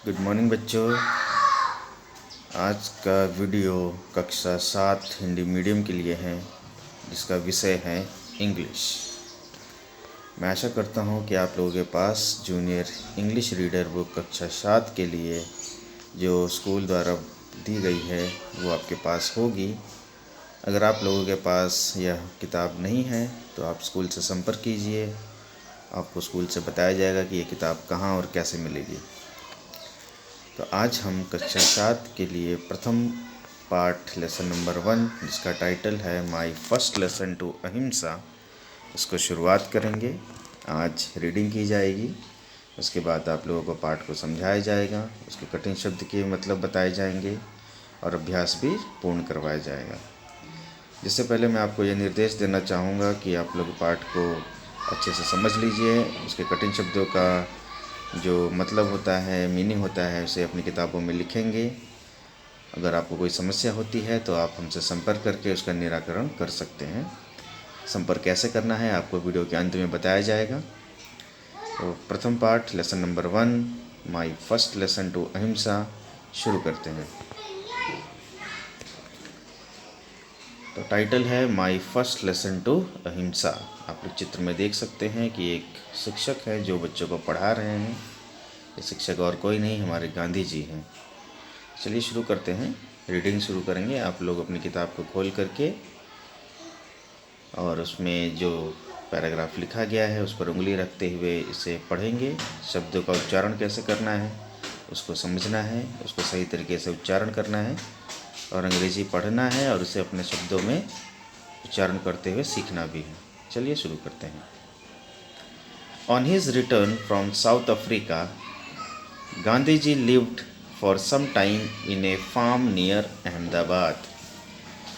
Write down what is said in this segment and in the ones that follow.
Good morning बच्चों। आज का वीडियो कक्षा 7 हिंदी मीडियम के लिए है, जिसका विषय है इंग्लिश। मैं आशा करता हूँ कि आप लोगों के पास जूनियर इंग्लिश रीडर बुक कक्षा 7 के लिए जो स्कूल द्वारा दी गई है वो आपके पास होगी। अगर आप लोगों के पास यह किताब नहीं है तो आप स्कूल से संपर्क कीजिए। आपको स्कूल से बताया जाएगा कि ये किताब कहाँ और कैसे मिलेगी। तो आज हम कक्षा 7 के लिए प्रथम पाठ लेसन नंबर 1, जिसका टाइटल है माय फर्स्ट लेसन टू अहिंसा, इसको शुरुआत करेंगे। आज रीडिंग की जाएगी, उसके बाद आप लोगों को पाठ को समझाया जाएगा, उसके कठिन शब्द के मतलब बताए जाएंगे और अभ्यास भी पूर्ण करवाया जाएगा। जिससे पहले मैं आपको यह निर्देश देना चाहूँगा कि आप लोग पाठ को अच्छे से समझ लीजिए। उसके कठिन शब्दों का जो मतलब होता है, मीनिंग होता है, उसे अपनी किताबों में लिखेंगे। अगर आपको कोई समस्या होती है तो आप हमसे संपर्क करके उसका निराकरण कर सकते हैं। संपर्क कैसे करना है आपको वीडियो के अंत में बताया जाएगा। तो प्रथम पाठ lesson number 1 my first lesson to ahimsa शुरू करते हैं। तो टाइटल है माय फर्स्ट लेसन टू अहिंसा। आप लोग चित्र में देख सकते हैं कि एक शिक्षक है जो बच्चों को पढ़ा रहे हैं। ये शिक्षक और कोई नहीं, हमारे गांधी जी हैं। चलिए शुरू करते हैं, रीडिंग शुरू करेंगे। आप लोग अपनी किताब को खोल करके और उसमें जो पैराग्राफ लिखा गया है उस पर उंगली रखते हुए इसे पढ़ेंगे। शब्दों का उच्चारण कैसे करना है उसको समझना है, उसको सही तरीके से उच्चारण करना है और अंग्रेजी पढ़ना है और उसे अपने शब्दों में उच्चारण करते हुए सीखना भी है। चलिए शुरू करते हैं। On his return from South Africa, Gandhiji lived for some time in a farm near Ahmedabad.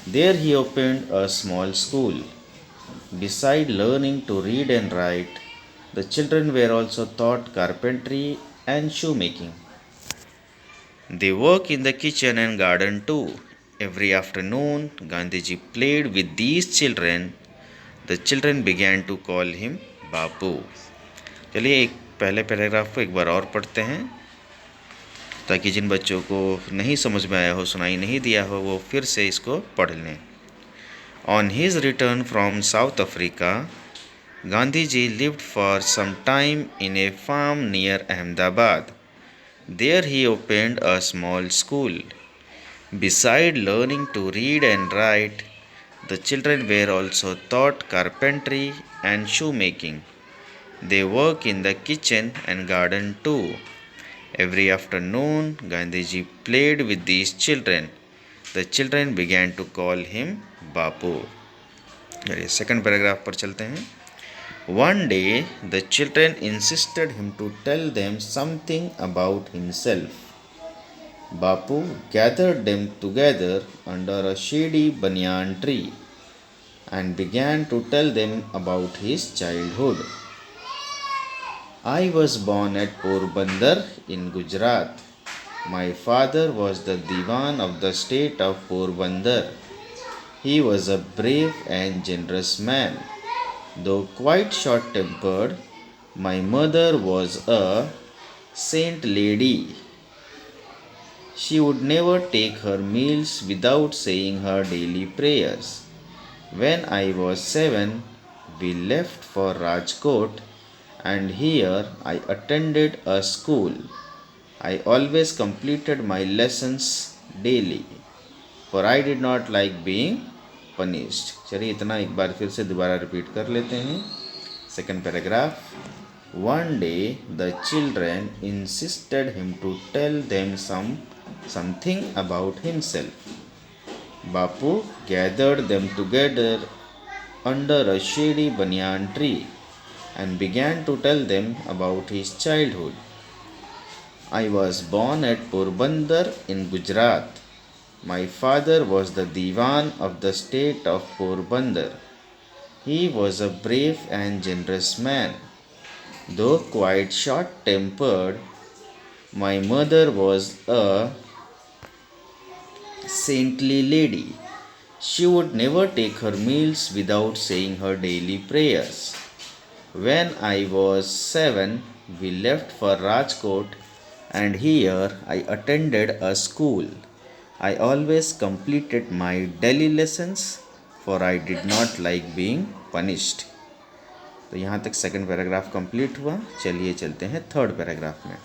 There he opened a small school. Beside learning to read and write, the children were also taught carpentry and shoemaking. They worked in the kitchen and garden too. Every afternoon, Gandhiji played with these children. The children began to call him Bapu. चलिए एक पहले paragraph को एक बार और पढ़ते हैं, ताकि जिन बच्चों को नहीं समझ में आया हो, सुनाई नहीं दिया हो, वो फिर से इसको पढ़ लें। On his return from South Africa, Gandhi ji lived for some time in a farm near Ahmedabad. There he opened a small school. Beside learning to read and write, the children were also taught carpentry and shoemaking. They work in the kitchen and garden too. Every afternoon, Gandhiji played with these children. The children began to call him Bapu. चलिए second paragraph पर चलते हैं। One day, the children insisted him to tell them something about himself. Bapu gathered them together under a shady banyan tree and began to tell them about his childhood. I was born at Porbandar in Gujarat. My father was the Diwan of the state of Porbandar. He was a brave and generous man. Though quite short-tempered, my mother was a saint lady. She would never take her meals without saying her daily prayers. When I was 7, we left for Rajkot, and here I attended a school. I always completed my lessons daily, for I did not like being punished. चलिए इतना एक बार फिर से दोबारा repeat कर लेते हैं। Second paragraph. One day the children insisted him to tell them something about himself. Bapu gathered them together under a shady banyan tree and began to tell them about his childhood. I was born at Porbandar in Gujarat. My father was the Diwan of the state of Porbandar. He was a brave and generous man. Though quite short-tempered, my mother was a saintly lady. She would never take her meals without saying her daily prayers. When I was 7, we left for Rajkot, and here I attended a school. I always completed my daily lessons, for I did not like being punished. तो यहाँ तक second paragraph complete हुआ। चलिए चलते हैं third paragraph में।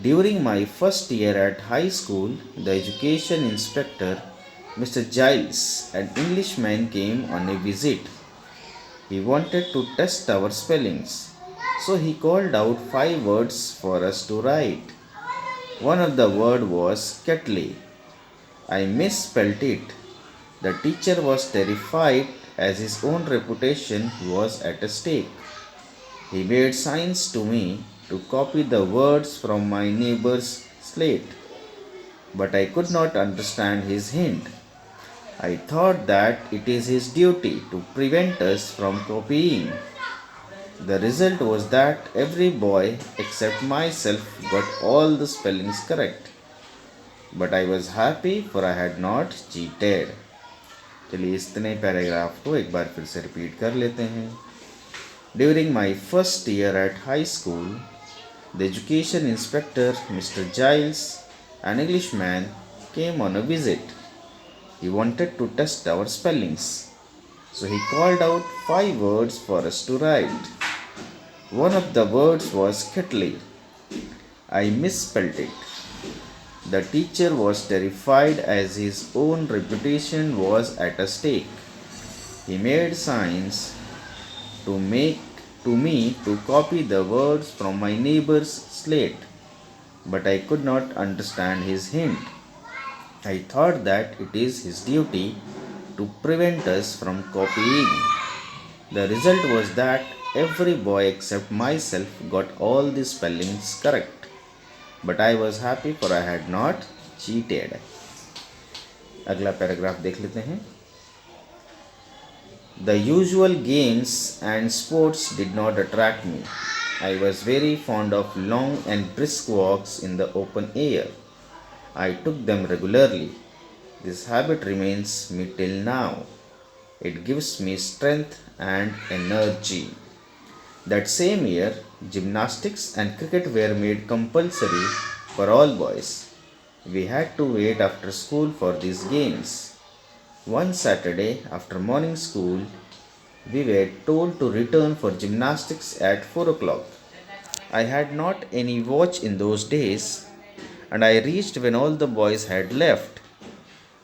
During my first year at high school, the education inspector Mr. Giles, an Englishman, came on a visit. He wanted to test our spellings, so he called out 5 words for us to write. One of the word was kettle. I misspelt it. The teacher was terrified as his own reputation was at stake. He made signs to me to copy the words from my neighbor's slate, but I could not understand his hint. I thought that it is his duty to prevent us from copying. The result was that every boy except myself got all the spellings correct. But I was happy, for I had not cheated. चलिए इतने paragraph को एक बार फिर से repeat कर लेते हैं। During my first year at high school, the education inspector, Mr. Giles, an Englishman, came on a visit. He wanted to test our spellings, so he called out 5 words for us to write. One of the words was kettle. I misspelled it. The teacher was terrified as his own reputation was at stake. He made signs to me to copy the words from my neighbor's slate, but I could not understand his hint. I thought that it is his duty to prevent us from copying. The result was that every boy except myself got all the spellings correct. But I was happy, for I had not cheated. अगला paragraph देख लेते हैं। The usual games and sports did not attract me. I was very fond of long and brisk walks in the open air. I took them regularly. This habit remains me till now. It gives me strength and energy. That same year, gymnastics and cricket were made compulsory for all boys. We had to wait after school for these games. One Saturday, after morning school, we were told to return for gymnastics at 4 o'clock. I had not any watch in those days, and I reached when all the boys had left.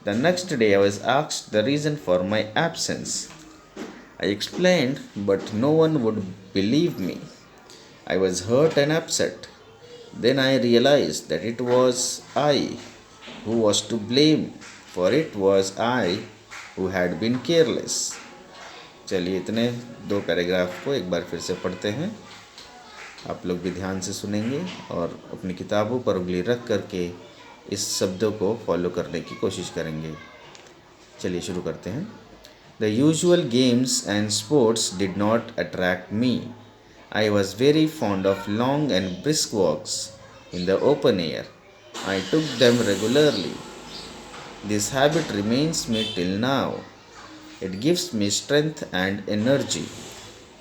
The next day I was asked the reason for my absence. I explained, but no one would believe me. I was hurt and upset. Then I realized that it was I who was to blame, for it was I who had been careless. चलिए इतने 2 paragraph को एक बार फिर से पढ़ते हैं। आप लोग भी ध्यान से सुनेंगे और अपनी किताबों पर उंगली रख करके इस शब्दों को फॉलो करने की कोशिश करेंगे। चलिए शुरू करते हैं। The usual games and sports did not attract me. I was very fond of long and brisk walks in the open air. I took them regularly. This habit remains me till now. It gives me strength and energy.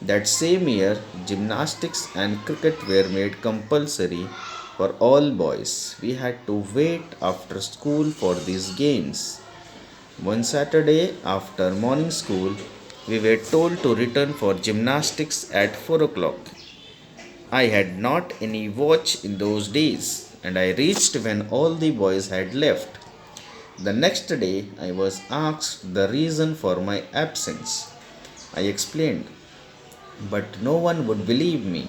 That same year, gymnastics and cricket were made compulsory for all boys. We had to wait after school for these games. One Saturday after morning school, we were told to return for gymnastics at 4 o'clock. I had not any watch in those days, and I reached when all the boys had left. The next day, I was asked the reason for my absence. I explained, but no one would believe me.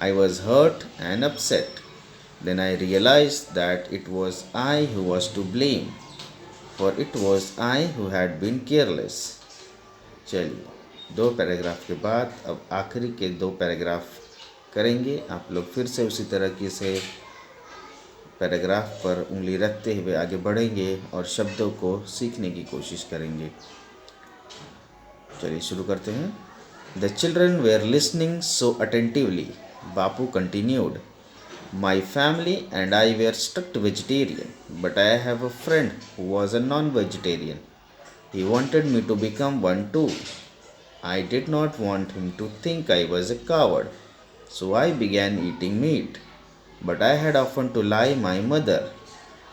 I was hurt and upset. Then I realized that it was I who was to blame, for it was I who had been careless. चलिए 2 paragraph के बाद अब आखिरी के 2 paragraph करेंगे। आप लोग फिर से उसी तरह से पैराग्राफ पर उंगली रखते हुए आगे बढ़ेंगे और शब्दों को सीखने की कोशिश करेंगे। चलिए शुरू करते हैं। The children were listening so attentively. Bapu continued. My family and I were strict vegetarian, but I have a friend who was a non vegetarian. He wanted me to become one too. I did not want him to think I was a coward, so I began eating meat. but I had often to lie my mother.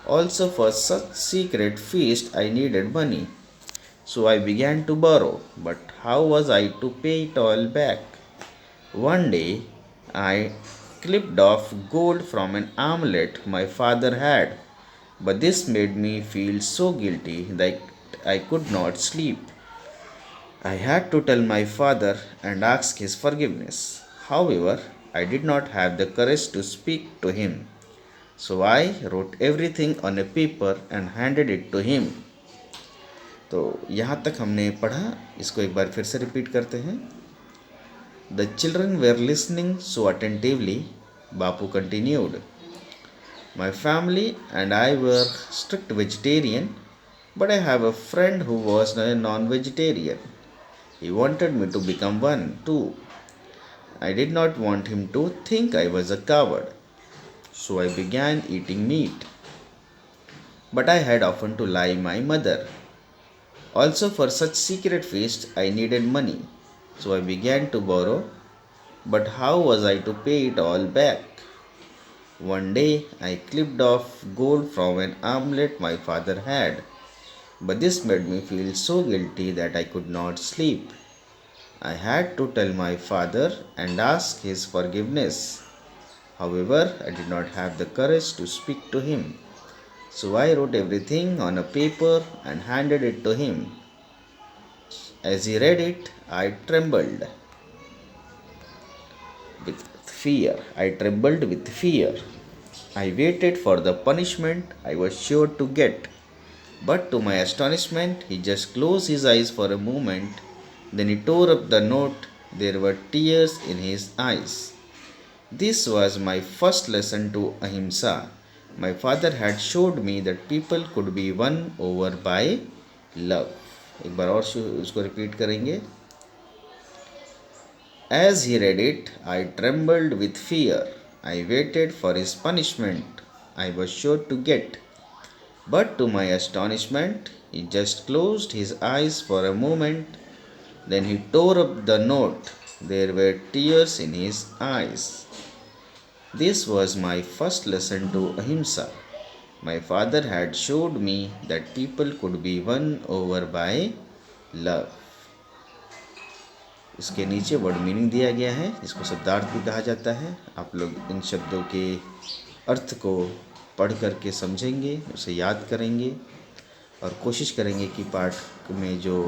Also, for such secret feast, I needed money. So I began to borrow, but how was I to pay it all back? One day, I clipped off gold from an amulet my father had, but this made me feel so guilty that I could not sleep. I had to tell my father and ask his forgiveness. However, I did not have the courage to speak to him. So I wrote everything on a paper and handed it to him. तो यहाँ तक हमने पढ़ा, इसको एक बार फिर से repeat करते हैं. The children were listening so attentively. Bapu continued. My family and I were strict vegetarian, but I have a friend who was a non-vegetarian. He wanted me to become one too. I did not want him to think I was a coward, so I began eating meat. But I had often to lie my mother. Also, for such secret feast, I needed money, so I began to borrow. But how was I to pay it all back? One day, I clipped off gold from an amulet my father had, but this made me feel so guilty that I could not sleep. I had to tell my father and ask his forgiveness. However, I did not have the courage to speak to him. So I wrote everything on a paper and handed it to him. As he read it, I trembled with fear. I waited for the punishment I was sure to get. But to my astonishment, he just closed his eyes for a moment. Then he tore up the note. There were tears in his eyes. This was my first lesson to ahimsa. My father had showed me that people could be won over by love. एक बार और उसको repeat करेंगे. As he read it, I trembled with fear. I waited for his punishment I was sure to get. But to my astonishment, he just closed his eyes for a moment. Then he tore up the note. There were tears in his eyes. This was my first lesson to ahimsa. My father had showed me that people could be won over by love. इसके नीचे word meaning दिया गया है, इसको शब्दार्थ भी कहा जाता है. आप लोग इन शब्दों के अर्थ को पढ़ करके समझेंगे, उसे याद करेंगे और कोशिश करेंगे कि पाठ में जो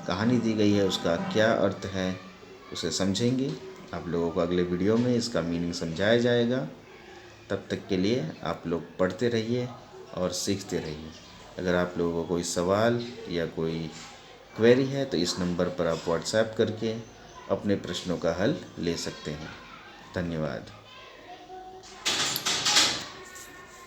कहानी दी गई है उसका क्या अर्थ है उसे समझेंगे. आप लोगों को अगले वीडियो में इसका मीनिंग समझाया जाएगा. तब तक के लिए आप लोग पढ़ते रहिए और सीखते रहिए. अगर आप लोगों को कोई सवाल या कोई क्वेरी है तो इस नंबर पर आप व्हाट्सएप करके अपने प्रश्नों का हल ले सकते हैं. धन्यवाद.